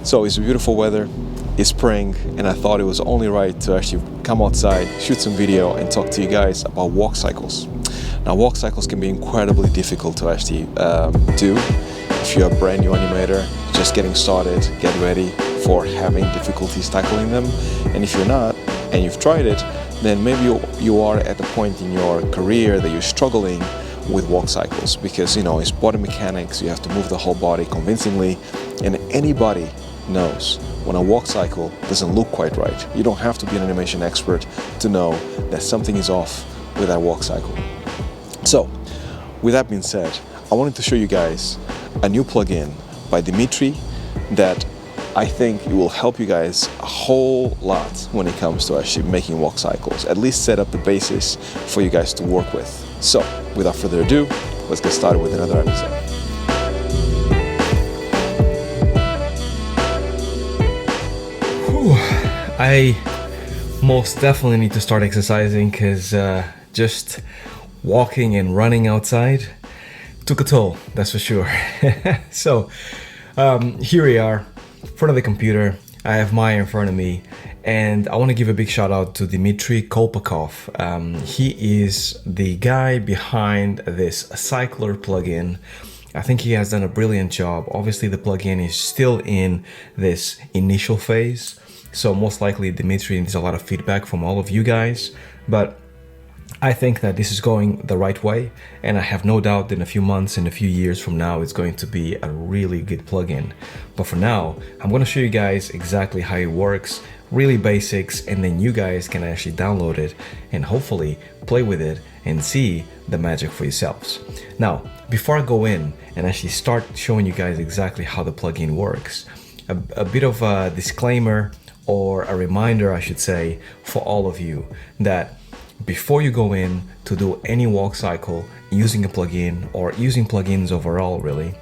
So it's beautiful weather, it's spring, and I thought it was only right to actually come outside, shoot some video, and talk to you guys about walk cycles. Now, walk cycles can be incredibly difficult to actually do. If you're a brand new animator, just getting started, get ready for having difficulties tackling them. And if you're not, and you've tried it, then maybe you are at the point in your career that you're struggling with walk cycles, because it's body mechanics, you have to move the whole body convincingly, and anybody knows when a walk cycle doesn't look quite right. You don't have to be an animation expert to know that something is off with that walk cycle. So, with that being said, I wanted to show you guys a new plugin by Dimitry that I think it will help you guys a whole lot when it comes to actually making walk cycles, at least set up the basis for you guys to work with. So, without further ado, let's get started with another episode. I most definitely need to start exercising, because just walking and running outside took a toll, that's for sure. So here we are, in front of the computer. I have Maya in front of me, and I want to give a big shout out to Dimitry Kolpakov. He is the guy behind this CYCLER plugin. I think he has done a brilliant job. Obviously, the plugin is still in this initial phase, so most likely Dimitry needs a lot of feedback from all of you guys, but I think that this is going the right way, and I have no doubt in a few months and a few years from now it's going to be a really good plugin. But for now, I'm going to show you guys exactly how it works, really basics, and then you guys can actually download it and hopefully play with it and see the magic for yourselves. Now, before I go in and actually start showing you guys exactly how the plugin works, a bit of a disclaimer, or a reminder I should say, for all of you, that before you go in to do any walk cycle using a plugin or using plugins overall really,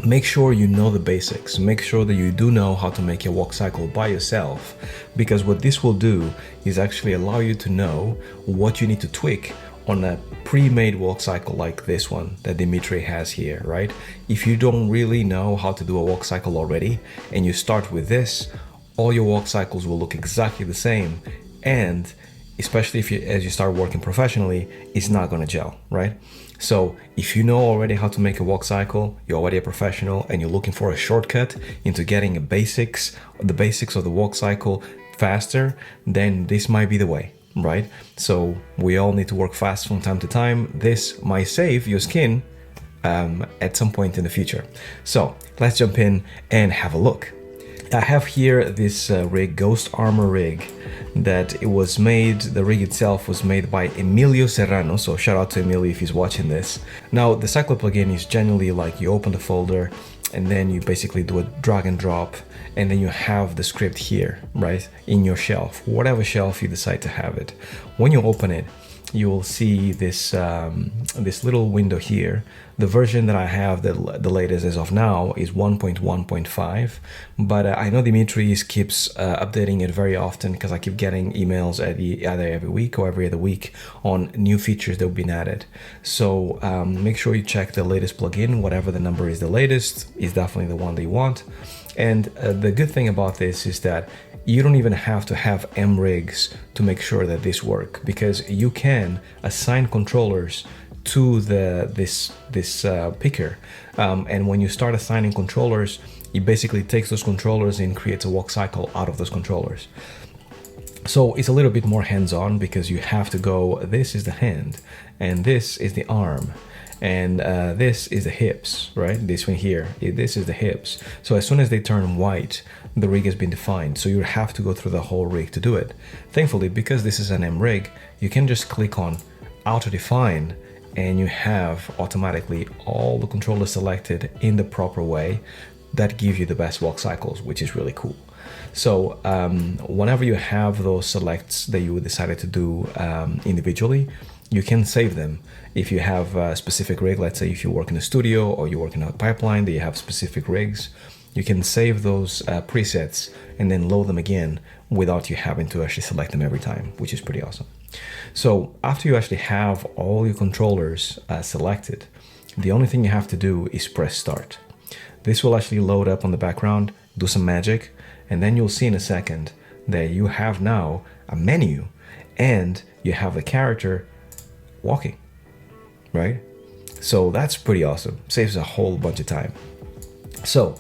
make sure you know the basics. Make sure that you do know how to make a walk cycle by yourself, because what this will do is actually allow you to know what you need to tweak on a pre-made walk cycle like this one that Dimitry has here, right? If you don't really know how to do a walk cycle already and you start with this, all your walk cycles will look exactly the same, and especially as you start working professionally, it's not going to gel, right? So if you know already how to make a walk cycle, you're already a professional and you're looking for a shortcut into getting the basics of the walk cycle faster, then this might be the way, right? So we all need to work fast from time to time. This might save your skin at some point in the future. So let's jump in and have a look. I have here this rig, Ghost Armor rig, that it was made, the rig itself was made by Emilio Serrano, so shout out to Emilio if he's watching this. Now, the CYCLER plugin is generally like you open the folder and then you basically do a drag and drop, and then you have the script here, right, in your shelf, whatever shelf you decide to have it. When you open it, you will see this this little window here. The version that I have, the latest as of now, is 1.1.5, but I know Dimitri keeps updating it very often, because I keep getting emails either every week or every other week on new features that have been added. So make sure you check the latest plugin. Whatever the number is, the latest is definitely the one that you want. And the good thing about this is that you don't even have to have M rigs to make sure that this works, because you can assign controllers to this picker, and when you start assigning controllers, it basically takes those controllers and creates a walk cycle out of those controllers. So it's a little bit more hands-on, because you have to go, this is the hand and this is the arm, and this is the hips, right? This one here, this is the hips. So as soon as they turn white, the rig has been defined. So you have to go through the whole rig to do it. Thankfully, because this is an M rig, you can just click on auto define, and you have automatically all the controllers selected in the proper way that give you the best walk cycles, which is really cool. So whenever you have those selects that you decided to do individually, you can save them. If you have a specific rig, let's say if you work in a studio or you work in a pipeline that you have specific rigs, you can save those presets and then load them again without you having to actually select them every time, which is pretty awesome. So after you actually have all your controllers selected, the only thing you have to do is press start. This will actually load up on the background do some magic, and then you'll see in a second that you have now a menu and you have the character walking, right? So that's pretty awesome. Saves a whole bunch of time. So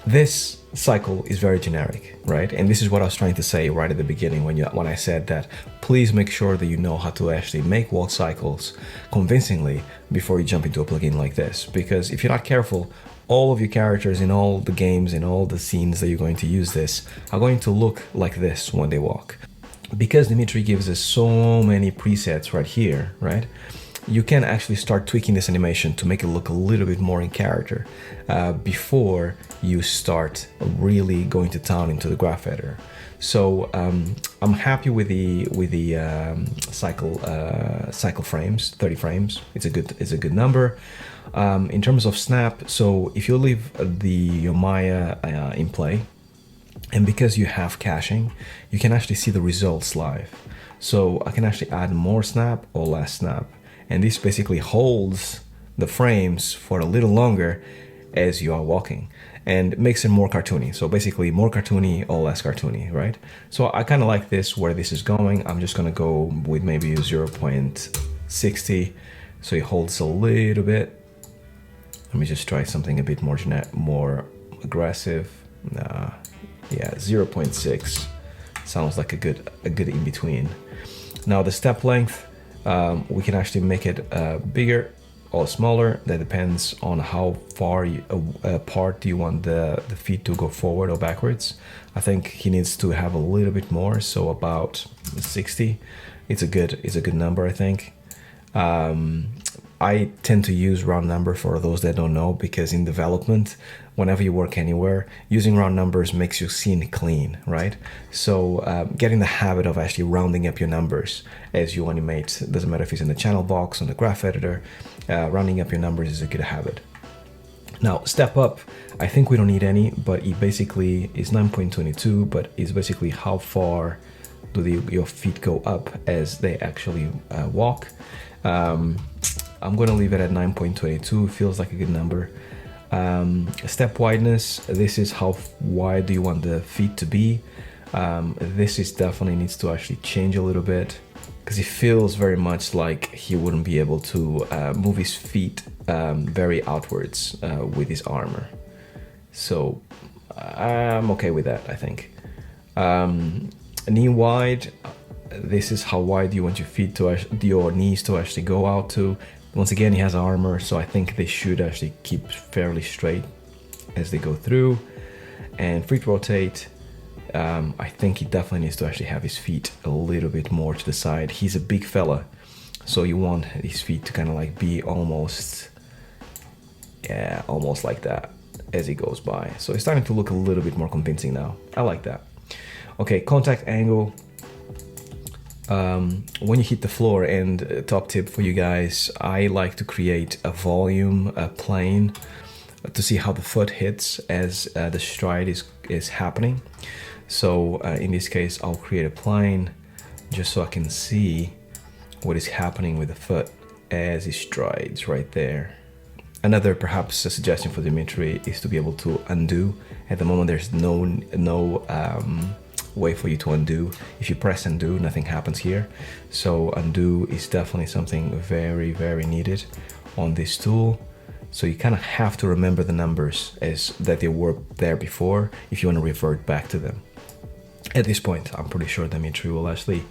this cycle is very generic, right? And this is what I was trying to say right at the beginning when I said that please make sure that you know how to actually make walk cycles convincingly before you jump into a plugin like this. Because if you're not careful, all of your characters in all the games, in all the scenes that you're going to use this, are going to look like this when they walk. Because Dimitry gives us so many presets right here, right? You can actually start tweaking this animation to make it look a little bit more in character before you start really going to town into the graph editor. So I'm happy with the cycle frames, 30 frames. It's a good number. In terms of snap, so if you leave your Maya in play, and because you have caching, you can actually see the results live. So I can actually add more snap or less snap. And this basically holds the frames for a little longer as you are walking and makes it more cartoony. So basically more cartoony or less cartoony, right? So I kind of like this, where this is going. I'm just gonna go with maybe 0.60. So it holds a little bit. Let me just try something a bit more aggressive. Yeah, 0.6 sounds like a good in between. Now the step length, we can actually make it bigger or smaller. That depends on how far apart you want the feet to go forward or backwards. I think he needs to have a little bit more, so about 60. It's a good number, I think. I tend to use round number for those that don't know, because in development, whenever you work anywhere, using round numbers makes your scene clean, right? So getting the habit of actually rounding up your numbers as you animate, doesn't matter if it's in the channel box, on the graph editor, rounding up your numbers is a good habit. Now, step up, I think we don't need any, but it basically is 9.22, but it's basically how far do your feet go up as they actually walk. I'm going to leave it at 9.22. Feels like a good number. Step wideness, this is how wide do you want the feet to be. This is definitely needs to actually change a little bit, because it feels very much like he wouldn't be able to move his feet very outwards with his armor. So I'm okay with that, I think. Knee wide, this is how wide you want your feet to your knees to actually go out to. Once again, he has armor, so I think they should actually keep fairly straight as they go through. And feet rotate, I think he definitely needs to actually have his feet a little bit more to the side. He's a big fella, so you want his feet to kind of like be almost like that as he goes by. So it's starting to look a little bit more convincing now. I like that. Okay, contact angle. When you hit the floor, and top tip for you guys, I like to create a volume plane to see how the foot hits as the stride is happening. So in this case, I'll create a plane just so I can see what is happening with the foot as he strides right there. Another perhaps a suggestion for Dimitry is to be able to undo. At the moment, there's no way for you to undo. If you press undo, nothing happens here. So undo is definitely something very, very needed on this tool. So you kind of have to remember the numbers as that they were there before if you want to revert back to them. At this point, I'm pretty sure Dimitry will actually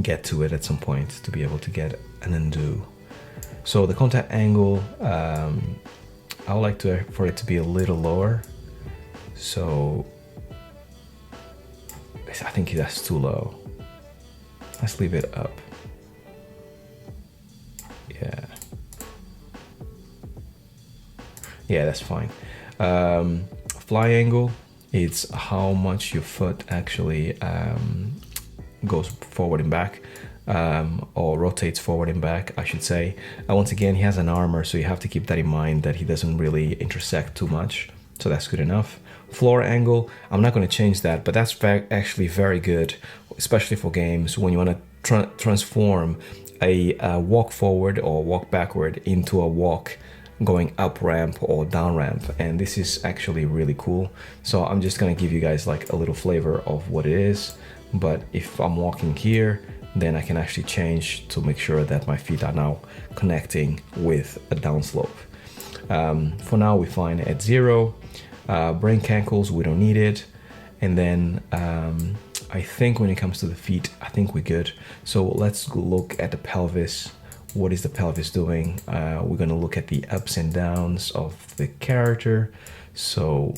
get to it at some point to be able to get an undo. So the contact angle, I would like for it to be a little lower. So I think that's too low. Let's leave it up. Yeah, that's fine. Fly angle, it's how much your foot actually goes forward and back, or rotates forward and back, I should say. Once again, he has an armor, so you have to keep that in mind, that he doesn't really intersect too much. So that's good enough. Floor angle, I'm not going to change that, but that's actually very good, especially for games when you want to transform a walk forward or walk backward into a walk going up ramp or down ramp, and this is actually really cool. So I'm just gonna give you guys like a little flavor of what it is. But if I'm walking here, then I can actually change to make sure that my feet are now connecting with a downslope. For now, we find at 0. Brain cankles, we don't need it. And then I think when it comes to the feet, I think we're good. So let's look at the pelvis. What is the pelvis doing? We're gonna look at the ups and downs of the character. So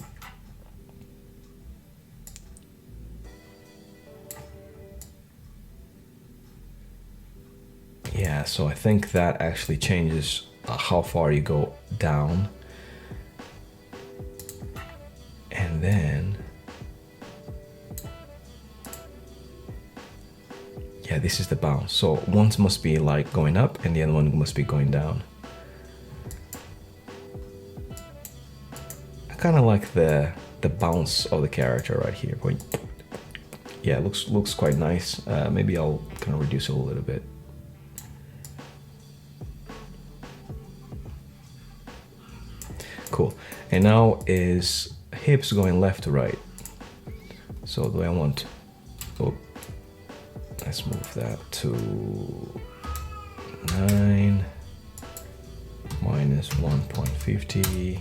yeah, so I think that actually changes how far you go down. And then, yeah, this is the bounce. So one must be like going up and the other one must be going down. I kind of like the bounce of the character right here. Going, yeah, it looks quite nice. Maybe I'll kind of reduce it a little bit. Cool. And now is hips going left to right. So do I want, oh, let's move that to 9 minus 1.50,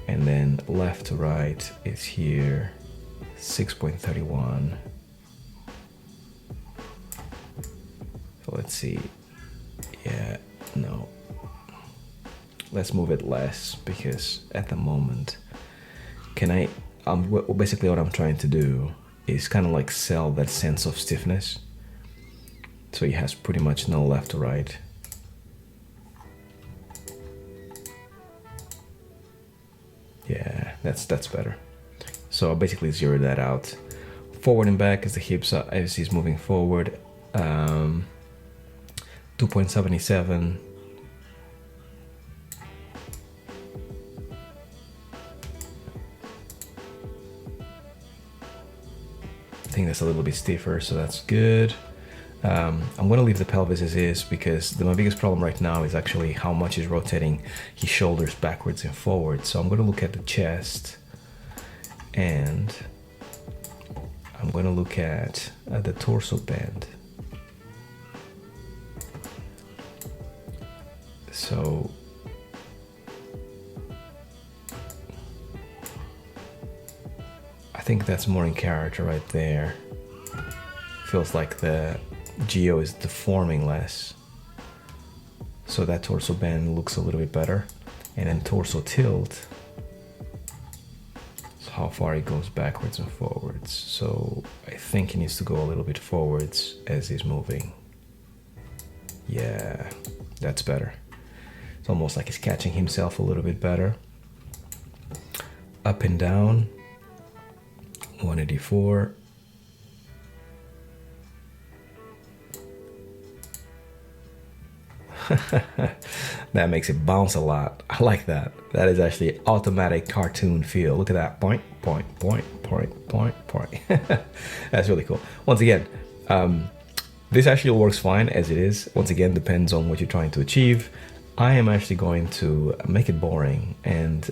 and then left to right is here 6.31. So let's see. Yeah, no. Let's move it less, because at the moment, basically what I'm trying to do is kind of like sell that sense of stiffness. So he has pretty much no left to right. Yeah, that's better. So I basically zero that out. Forward and back as the hips are, as he's moving forward. 2.77. I think that's a little bit stiffer, so that's good. I'm going to leave the pelvis as is, because my biggest problem right now is actually how much he's rotating his shoulders backwards and forwards. So I'm going to look at the chest, and I'm going to look at the torso bend. So I think that's more in character right there. Feels like the geo is deforming less. So that torso bend looks a little bit better. And then torso tilt, so how far it goes backwards and forwards. So I think he needs to go a little bit forwards as he's moving. Yeah, that's better. It's almost like he's catching himself a little bit better. Up and down, 184. That makes it bounce a lot. I like that. That is actually automatic cartoon feel. Look at that. Point, point, point, point, point, point. That's really cool. Once again, this actually works fine as it is. Once again, depends on what you're trying to achieve. I am actually going to make it boring and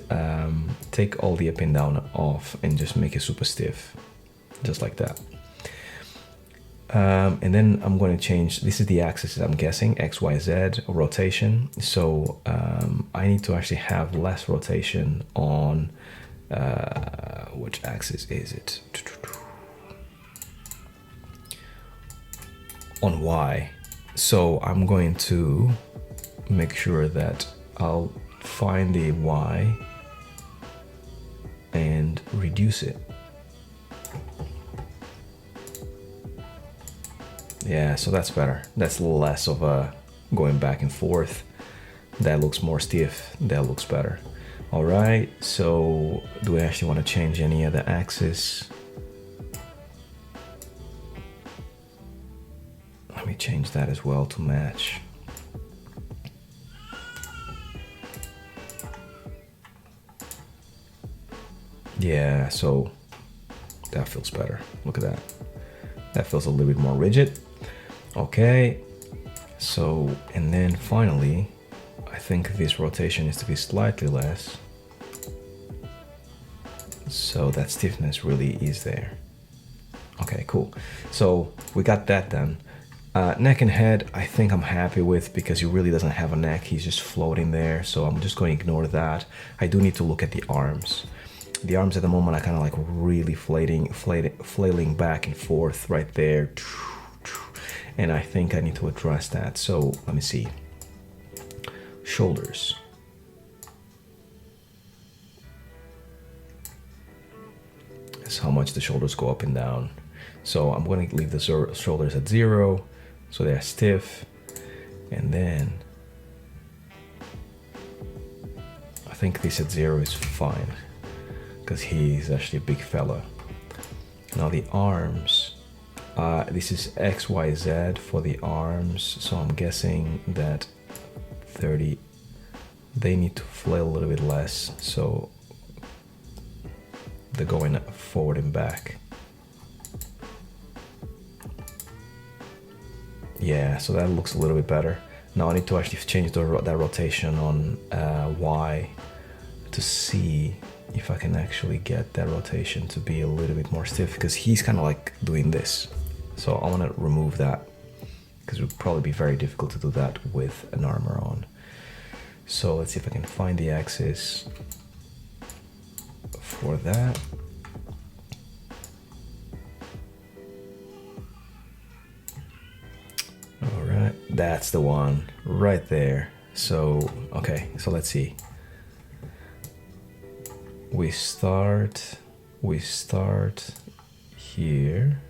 take all the up and down off and just make it super stiff, just like that. And then I'm going to change, this is the axis, I'm guessing, X, Y, Z, rotation. So I need to actually have less rotation on, which axis is it? On Y. So I'm going to make sure that I'll find the Y and reduce it. Yeah, so that's better. That's a little less of a going back and forth. That looks more stiff. That looks better. All right, so do I actually want to change any other axis? Let me change that as well to match. Yeah, so that feels better. Look at that. That feels a little bit more rigid. Okay, so, and then finally, I think this rotation needs to be slightly less, so that stiffness really is there. Okay, cool. So we got that done. Neck and head, I think I'm happy with, because he really doesn't have a neck. He's just floating there, so I'm just going to ignore that. I do need to look at the arms. The arms at the moment are kind of like really flailing back and forth right there. And I think I need to address that. So let me see. Shoulders. That's how much the shoulders go up and down. So I'm going to leave the shoulders at 0, so they're stiff. And then I think this at 0 is fine, because he's actually a big fella. Now the arms, this is XYZ for the arms, so I'm guessing that 30, they need to flail a little bit less, so they're going forward and back. Yeah, so that looks a little bit better. Now I need to actually change that rotation on Y to see if I can actually get that rotation to be a little bit more stiff, because he's kind of like doing this. So I want to remove that, because it would probably be very difficult to do that with an armor on. So let's see if I can find the axis for that. All right, that's the one right there. So, okay, so let's see. We start here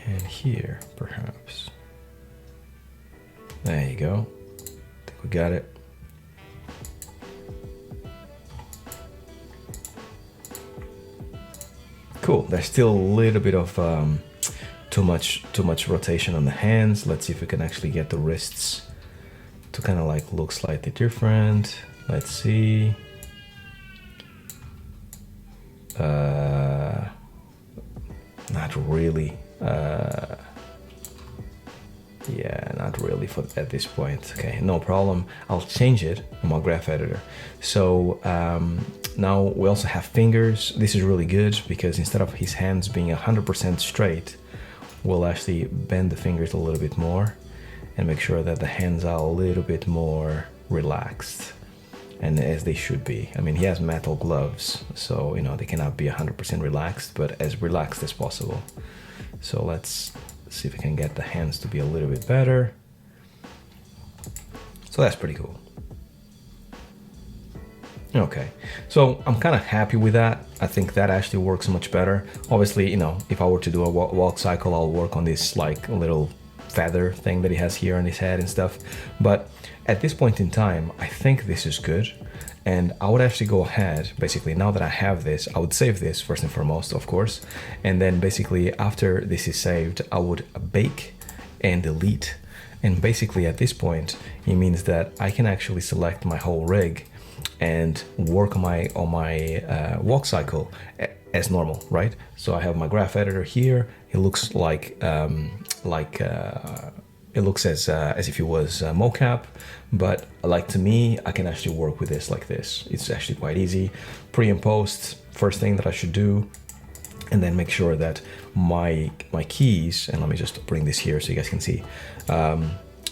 and here, perhaps. There you go. I think we got it. Cool. There's still a little bit of too much rotation on the hands. Let's see if we can actually get the wrists to kind of like look slightly different. Let's see. Not really. Yeah, not really at this point. Okay, no problem. I'll change it in my graph editor. So now we also have fingers. This is really good, because instead of his hands being 100% straight, we'll actually bend the fingers a little bit more and make sure that the hands are a little bit more relaxed, and as they should be. I mean, he has metal gloves, so you know they cannot be 100% relaxed, but as relaxed as possible. So let's see if we can get the hands to be a little bit better. So that's pretty cool. Okay, so I'm kind of happy with that. I think that actually works much better. Obviously, you know, if I were to do a walk cycle, I'll work on this like little feather thing that he has here on his head and stuff. But at this point in time, I think this is good. And I would actually go ahead, basically, now that I have this, I would save this first and foremost, of course. And then basically after this is saved, I would bake and delete. And basically at this point, it means that I can actually select my whole rig and work on my walk cycle as normal, right? So I have my graph editor here. It looks like it looks as if it was mocap, but like to me, I can actually work with this like this. It's actually quite easy. Pre and post, first thing that I should do, and then make sure that my keys, and let me just bring this here so you guys can see.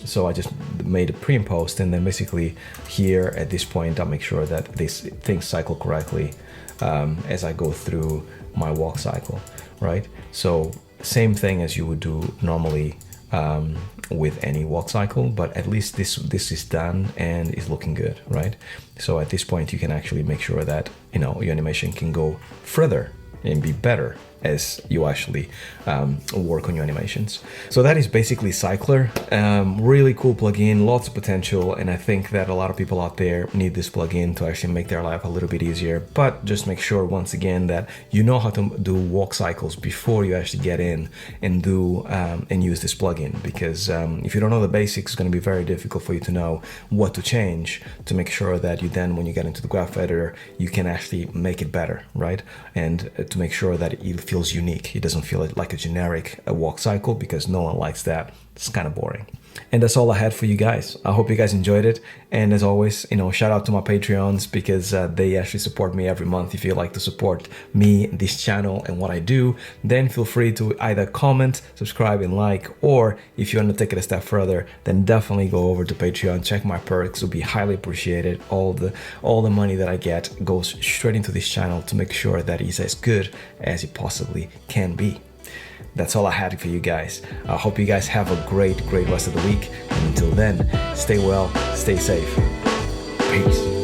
So I just made a pre and post, and then basically here at this point, I'll make sure that these things cycle correctly as I go through my walk cycle, right? So same thing as you would do normally with any walk cycle, but at least this is done and is looking good, right? So at this point, you can actually make sure that, you know, your animation can go further and be better as you actually work on your animations. So that is basically CYCLER. Really cool plugin, lots of potential, and I think that a lot of people out there need this plugin to actually make their life a little bit easier. But just make sure, once again, that you know how to do walk cycles before you actually get in and do and use this plugin, because if you don't know the basics, it's going to be very difficult for you to know what to change to make sure that you then, when you get into the graph editor, you can actually make it better, right? And to make sure that it feels unique. It doesn't feel like a generic walk cycle, because no one likes that. It's kind of boring. And that's all I had for you guys. I hope you guys enjoyed it. And as always, shout out to my Patreons, because they actually support me every month. If you like to support me, this channel, and what I do, then feel free to either comment, subscribe, and like, or if you want to take it a step further, then definitely go over to Patreon, check my perks. It will be highly appreciated. All the money that I get goes straight into this channel to make sure that it's as good as it possibly can be. That's all I had for you guys. I hope you guys have a great rest of the week. And until then, stay well, stay safe. Peace.